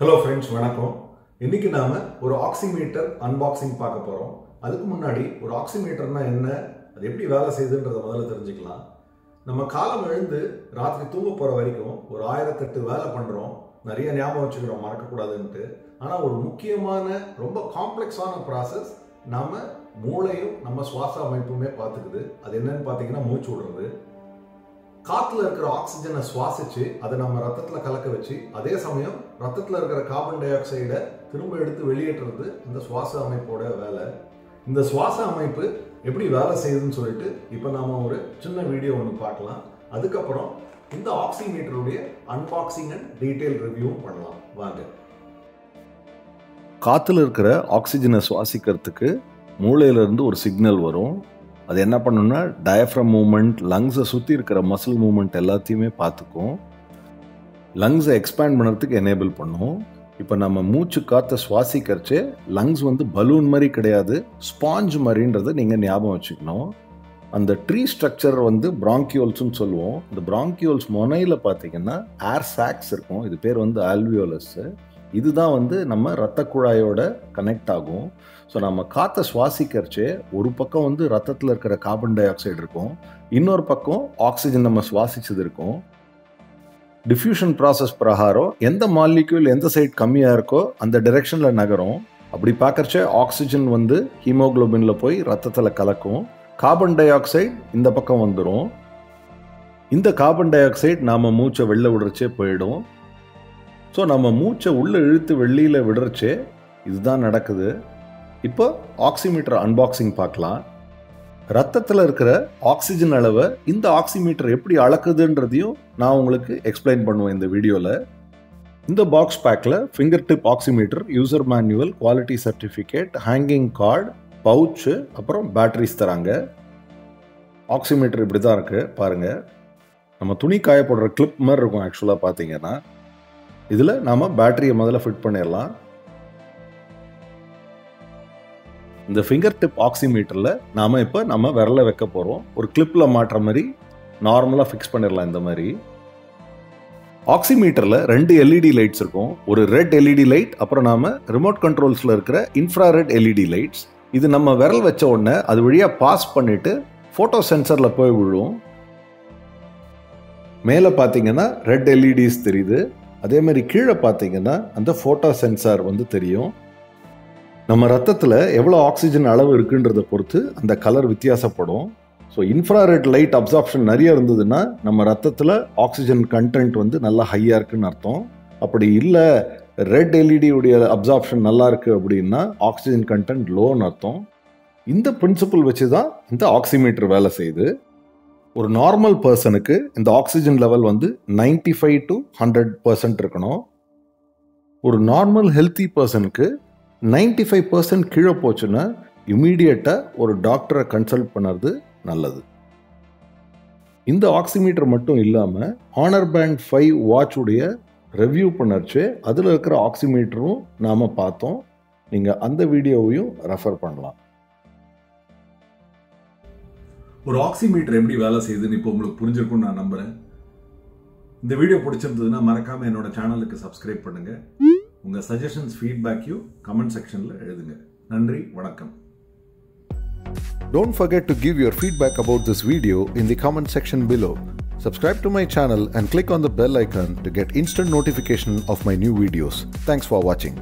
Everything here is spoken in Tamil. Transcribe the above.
Hello friends, வணக்கம். இன்னைக்கு நாம ஒரு ஆக்சிமீட்டர் அன்பாக்சிங் பார்க்க போறோம். அதுக்கு முன்னாடி ஒரு ஆக்சிமீட்டர்னா என்ன, அது எப்படி வேலை செய்யுதுன்றதை முதல்ல தெரிஞ்சுக்கலாம். நம்ம காலம் எழுந்து ராத்திரி தூங்க போற வரைக்கும் ஒரு 1008 வேலை பண்றோம். நிறைய ஞாபகம் வச்சுக்கிறோம், மறக்க கூடாதுன்ட்டு. ஆனா ஒரு முக்கியமான ரொம்ப காம்ப்ளெக்ஸான ப்ராசஸ் நாம மூளையும் நம்ம சுவாச அமைப்புமே பார்த்துக்குது. அது என்னன்னு பார்த்தீங்கன்னா மூச்சு விடுறது. காத்துல இருக்கிற ஆக்சிஜனை சுவாசிச்சு அதை நம்ம ரத்தத்துல கலக்க வச்சு அதே சமயம் ரத்தத்துல இருக்கிற கார்பன் டை ஆக்சைடை திரும்ப எடுத்து வெளியேற்றுறது இந்த சுவாச அமைப்போட வேலை. இந்த சுவாச அமைப்பு எப்படி வேலை செய்யுதுன்னு சொல்லிட்டு இப்போ நாம ஒரு சின்ன வீடியோ ஒன்று பார்க்கலாம். அதுக்கப்புறம் இந்த ஆக்சிமீட்டருடைய அன்பாக்சிங் அண்ட் டீடைல் ரிவ்யூ பண்ணலாம் வாங்க. காத்துல இருக்கிற ஆக்சிஜனை சுவாசிக்கிறதுக்கு மூளையில இருந்து ஒரு சிக்னல் வரும். அது என்ன பண்ணுன்னா டயஃப்ரம் மூமெண்ட், லங்ஸை சுற்றி இருக்கிற மசில் மூமெண்ட் எல்லாத்தையுமே பார்த்துக்கும். லங்ஸை எக்ஸ்பேண்ட் பண்ணுறதுக்கு எனேபிள் பண்ணும். இப்போ நம்ம மூச்சு காற்றை சுவாசிக்கிறச்சு லங்ஸ் வந்து பலூன் மாதிரி கிடையாது, ஸ்பாஞ்ச் மாதிரின்றதை நீங்கள் ஞாபகம் வச்சுக்கணும். அந்த ட்ரீ ஸ்ட்ரக்சர் வந்து பிராங்கியோல்ஸ்ன்னு சொல்லுவோம். இந்த பிராங்கியோல்ஸ் முனையில் பார்த்தீங்கன்னா ஏர் சாக்ஸ் இருக்கும். இது பேர் வந்து ஆல்வியோலஸ். இதுதான் வந்து நம்ம இரத்த குழாயோட கனெக்ட் ஆகும். ஸோ நம்ம காற்றை சுவாசிக்கிறச்சே ஒரு பக்கம் வந்து ரத்தத்தில் இருக்கிற கார்பன் டை ஆக்சைடு இருக்கும், இன்னொரு பக்கம் ஆக்சிஜன் நம்ம சுவாசிச்சது இருக்கும். டிஃப்யூஷன் ப்ராசஸ் பிரகாரம் எந்த மாலிக்யூல் எந்த சைட் கம்மியாக இருக்கோ அந்த டைரெக்ஷனில் நகரும். அப்படி பார்க்கறச்சே ஆக்சிஜன் வந்து ஹீமோக்ளோபினில் போய் ரத்தத்தில் கலக்கும். கார்பன் டை ஆக்சைடு இந்த பக்கம் வந்துடும். இந்த கார்பன் டை ஆக்சைடு நாம் மூச்சை வெளில விடுறச்சே போயிடும். ஸோ நம்ம மூச்சை உள்ளே இழுத்து வெளியில் விடுறச்சே இதுதான் நடக்குது. இப்போ ஆக்சிமீட்டர் அன்பாக்சிங் பார்க்கலாம். ரத்தத்தில் இருக்கிற ஆக்சிஜன் அளவை இந்த ஆக்சிமீட்டர் எப்படி அளக்குதுன்றதையும் நான் உங்களுக்கு எக்ஸ்பிளைன் பண்ணுவேன் இந்த வீடியோவில். இந்த பாக்ஸ் பேக்கில் finger tip oximeter, user manual, quality certificate, hanging card, pouch, அப்புறம் பேட்டரிஸ் தராங்க. ஆக்சிமீட்டர் இப்படி தான் இருக்குது பாருங்கள். நம்ம துணி காய போடுற கிளிப் மாதிரி இருக்கும் ஆக்சுவலாக பார்த்தீங்கன்னா. இதில் நாம் பேட்டரியை முதல்ல ஃபிட் பண்ணிடலாம். இந்த ஃபிங்கர் டிப் ஆக்சிமீட்டரில் நாம் இப்போ நம்ம விரலை வைக்க போகிறோம். ஒரு கிளிப்பில் மாட்டுற மாதிரி நார்மலாக ஃபிக்ஸ் பண்ணிடலாம். இந்த மாதிரி ஆக்சிமீட்டரில் 2 எல்இடி லைட்ஸ் இருக்கும். ஒரு ரெட் எல்இடி லைட், அப்புறம் நாம் ரிமோட் கண்ட்ரோல்ஸில் இருக்கிற இன்ஃப்ராரெட் எல்இடி லைட்ஸ். இது நம்ம விரல் வச்ச உடனே அது வழியாக பாஸ் பண்ணிவிட்டு ஃபோட்டோ சென்சரில் போய் விழும். மேலே பார்த்தீங்கன்னா ரெட் எல்இடிஸ் தெரியுது. அதே மாதிரி கீழே பார்த்தீங்கன்னா அந்த ஃபோட்டோ சென்சார் வந்து தெரியும். நம்ம ரத்தத்தில் எவ்வளோ ஆக்சிஜன் அளவு இருக்குன்றதை பொறுத்து அந்த கலர் வித்தியாசப்படும். ஸோ இன்ஃப்ராரெட் லைட் அப்சார்ப்ஷன் நிறைய இருந்ததுன்னா நம்ம ரத்தத்தில் ஆக்சிஜன் கண்டென்ட் வந்து நல்லா ஹையாக இருக்குன்னு அர்த்தம். அப்படி இல்லை ரெட் எல்இடியுடைய அப்சார்ப்ஷன் நல்லா இருக்குது அப்படின்னா ஆக்சிஜன் கண்டென்ட் லோன்னு அர்த்தம். இந்த பிரின்சிபல் வச்சு தான் இந்த ஆக்சிமீட்டர் வேலை செய்யுது. ஒரு நார்மல் பர்சனுக்கு இந்த ஆக்சிஜன் லெவல் வந்து 95 to 100% இருக்கணும். ஒரு நார்மல் ஹெல்த்தி பர்சனுக்கு 95% கீழே போச்சுன்னா இமீடியட்டாக ஒரு டாக்டரை கன்சல்ட் பண்ணுறது நல்லது. இந்த ஆக்சிமீட்டர் மட்டும் இல்லாமல் ஹானர் பேண்ட் 5 வாட்சுடைய ரிவ்யூ பண்ணச்சு அதில் இருக்கிற ஆக்சிமீட்டரும் நாம் பார்த்தோம். நீங்கள் அந்த வீடியோவையும் ரெஃபர் பண்ணலாம். ஒரு ஆக்சிமீட்டர் எப்படி வேலை செய்யுதுன்னு இப்போ உங்களுக்கு புரிஞ்சிருக்கும்னு நான் நம்புறேன். இந்த வீடியோ பிடிச்சிருந்ததுன்னா மறக்காம என்னோட சேனலுக்கு சப்ஸ்கிரைப் பண்ணுங்க. உங்க சஜஷன்ஸ், ஃபீட்பேக்கையும் கமெண்ட் செக்ஷன்ல எழுதுங்க. நன்றி, வணக்கம். Don't forget to give your feedback about this video in the comment section below. Subscribe to my channel and click on the bell icon to get instant notification of my new videos. Thanks for watching.